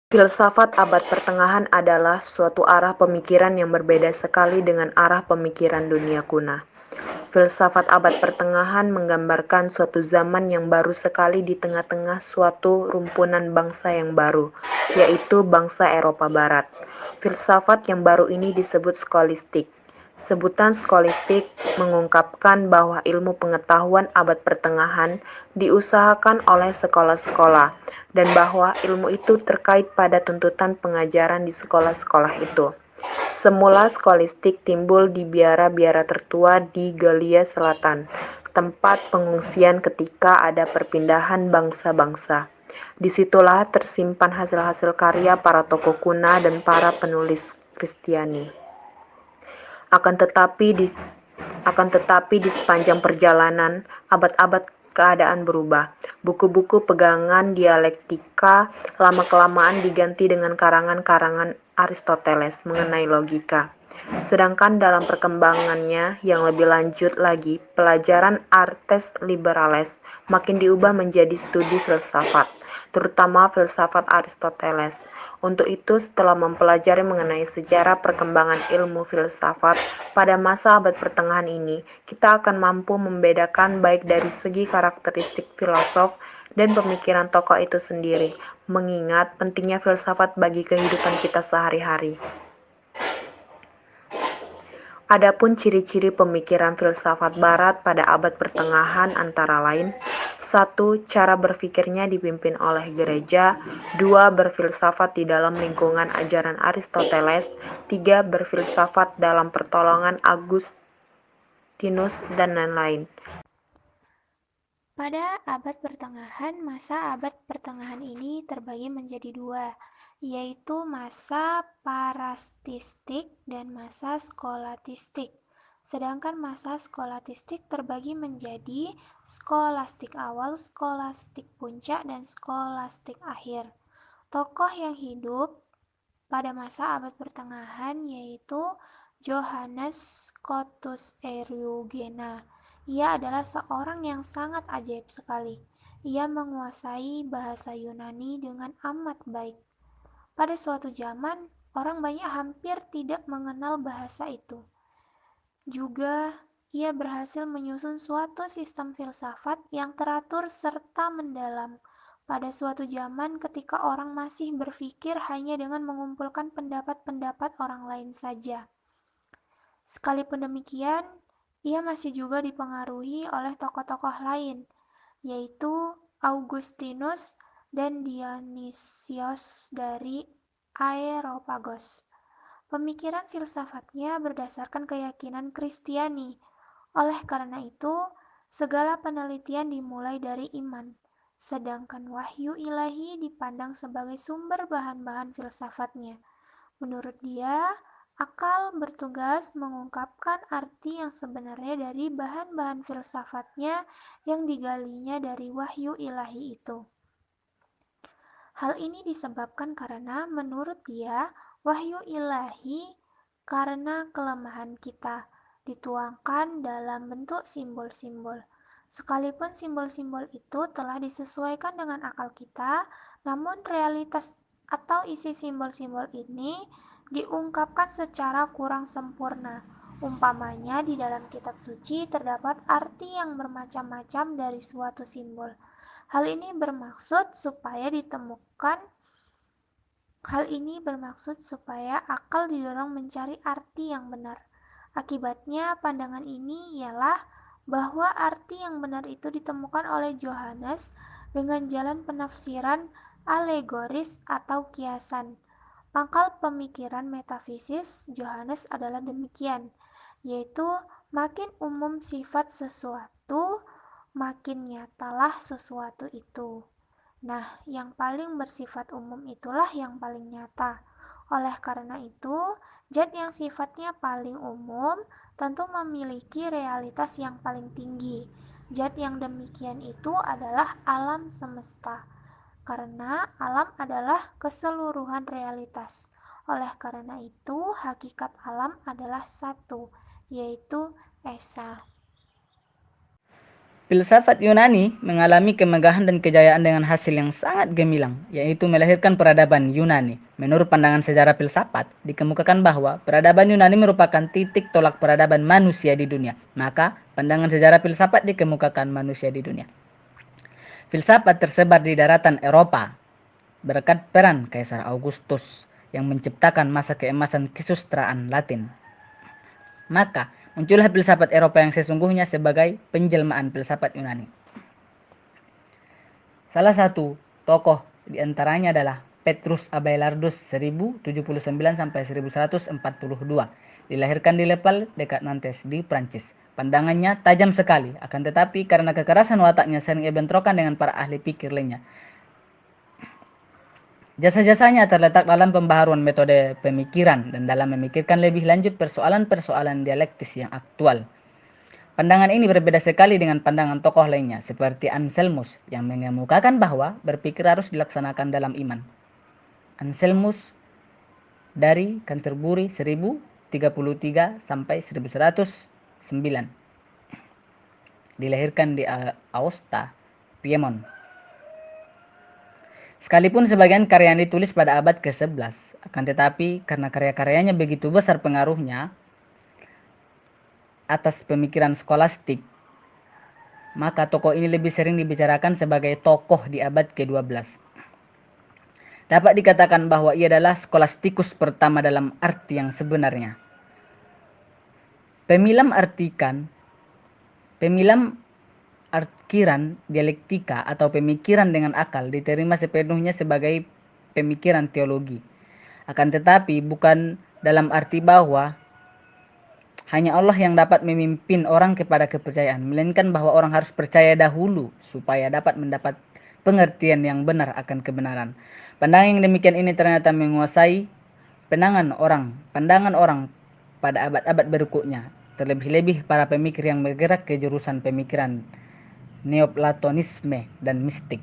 Filsafat abad pertengahan adalah suatu arah pemikiran yang berbeda sekali dengan arah pemikiran dunia kuno. Filsafat abad pertengahan menggambarkan suatu zaman yang baru sekali di tengah-tengah suatu rumpunan bangsa yang baru, yaitu bangsa Eropa Barat. Filsafat yang baru ini disebut skolastik. Sebutan skolastik mengungkapkan bahwa ilmu pengetahuan abad pertengahan diusahakan oleh sekolah-sekolah, dan bahwa ilmu itu terkait pada tuntutan pengajaran di sekolah-sekolah itu. Semula skolastik timbul di biara-biara tertua di Galia Selatan, tempat pengungsian ketika ada perpindahan bangsa-bangsa. Disitulah tersimpan hasil-hasil karya para tokoh kuno dan para penulis Kristiani. Akan tetapi di sepanjang perjalanan abad-abad keadaan berubah. Buku-buku pegangan dialektika lama-kelamaan diganti dengan karangan-karangan Aristoteles mengenai logika. Sedangkan dalam perkembangannya yang lebih lanjut lagi, pelajaran artes liberales makin diubah menjadi studi filsafat, terutama filsafat Aristoteles. Untuk itu, setelah mempelajari mengenai sejarah perkembangan ilmu filsafat pada masa abad pertengahan ini, kita akan mampu membedakan baik dari segi karakteristik filosof dan pemikiran tokoh itu sendiri, mengingat pentingnya filsafat bagi kehidupan kita sehari-hari. Adapun ciri-ciri pemikiran filsafat barat pada abad pertengahan antara lain: 1. Cara berpikirnya dipimpin oleh gereja. 2. Berfilsafat di dalam lingkungan ajaran Aristoteles. 3. Berfilsafat dalam pertolongan Agustinus, dan lain-lain. Pada abad pertengahan, masa abad pertengahan ini terbagi menjadi dua, yaitu masa parastistik dan masa skolatistik. Sedangkan masa skolatistik terbagi menjadi skolastik awal, skolastik puncak, dan skolastik akhir. Tokoh yang hidup pada masa abad pertengahan yaitu Johannes Scotus Eriugena. Ia adalah seorang yang sangat ajaib sekali. Ia menguasai bahasa Yunani dengan amat baik. Pada suatu zaman, orang banyak hampir tidak mengenal bahasa itu. Juga, ia berhasil menyusun suatu sistem filsafat yang teratur serta mendalam. Pada suatu zaman ketika orang masih berpikir hanya dengan mengumpulkan pendapat-pendapat orang lain saja. Sekalipun demikian, ia masih juga dipengaruhi oleh tokoh-tokoh lain, yaitu Augustinus dan Dionysios dari Areopagos. Pemikiran filsafatnya berdasarkan keyakinan Kristiani. Oleh karena itu, segala penelitian dimulai dari iman, sedangkan wahyu ilahi dipandang sebagai sumber bahan-bahan filsafatnya. Menurut dia, akal bertugas mengungkapkan arti yang sebenarnya dari bahan-bahan filsafatnya yang digalinya dari wahyu ilahi itu. Hal ini disebabkan karena menurut dia, wahyu ilahi karena kelemahan kita dituangkan dalam bentuk simbol-simbol. Sekalipun simbol-simbol itu telah disesuaikan dengan akal kita, namun realitas atau isi simbol-simbol ini diungkapkan secara kurang sempurna. Umpamanya di dalam kitab suci terdapat arti yang bermacam-macam dari suatu simbol. Hal ini bermaksud supaya akal didorong mencari arti yang benar. Akibatnya, pandangan ini ialah bahwa arti yang benar itu ditemukan oleh Johannes dengan jalan penafsiran alegoris atau kiasan. Pangkal pemikiran metafisis Johannes adalah demikian, yaitu makin umum sifat sesuatu, makin nyatalah sesuatu itu. Nah, yang paling bersifat umum itulah yang paling nyata. Oleh karena itu, zat yang sifatnya paling umum tentu memiliki realitas yang paling tinggi. Zat yang demikian itu adalah alam semesta, karena alam adalah keseluruhan realitas. Oleh karena itu, hakikat alam adalah satu, yaitu esa. Filsafat Yunani mengalami kemegahan dan kejayaan dengan hasil yang sangat gemilang, yaitu melahirkan peradaban Yunani. Menurut pandangan sejarah filsafat, dikemukakan bahwa peradaban Yunani merupakan titik tolak peradaban manusia di dunia. Maka, pandangan sejarah filsafat dikemukakan manusia di dunia. Filsafat tersebar di daratan Eropa berkat peran Kaisar Augustus yang menciptakan masa keemasan kesusastraan Latin. Maka, muncullah filsafat Eropa yang sesungguhnya sebagai penjelmaan filsafat Yunani. Salah satu tokoh diantaranya adalah Petrus Abelardus 1079 sampai 1142. Dilahirkan di Lepal dekat Nantes di Prancis. Pandangannya tajam sekali, akan tetapi karena kekerasan wataknya sering ia bentrokan dengan para ahli pikir lainnya. Jasa-jasanya terletak dalam pembaharuan metode pemikiran dan dalam memikirkan lebih lanjut persoalan-persoalan dialektis yang aktual. Pandangan ini berbeda sekali dengan pandangan tokoh lainnya, seperti Anselmus yang mengemukakan bahwa berpikir harus dilaksanakan dalam iman. Anselmus dari Canterbury 1033 sampai 1109. Dilahirkan di Aosta, Piemont. Sekalipun sebagian karya yang ditulis pada abad ke-11, akan tetapi karena karya-karyanya begitu besar pengaruhnya atas pemikiran skolastik, maka tokoh ini lebih sering dibicarakan sebagai tokoh di abad ke-12. Dapat dikatakan bahwa ia adalah skolastikus pertama dalam arti yang sebenarnya. Pemilam arkiran dialektika atau pemikiran dengan akal diterima sepenuhnya sebagai pemikiran teologi. Akan tetapi bukan dalam arti bahwa hanya Allah yang dapat memimpin orang kepada kepercayaan, melainkan bahwa orang harus percaya dahulu supaya dapat mendapat pengertian yang benar akan kebenaran. Pandangan yang demikian ini ternyata menguasai pandangan orang pada abad-abad berikutnya, terlebih-lebih para pemikir yang bergerak ke jurusan pemikiran Neoplatonisme dan mistik.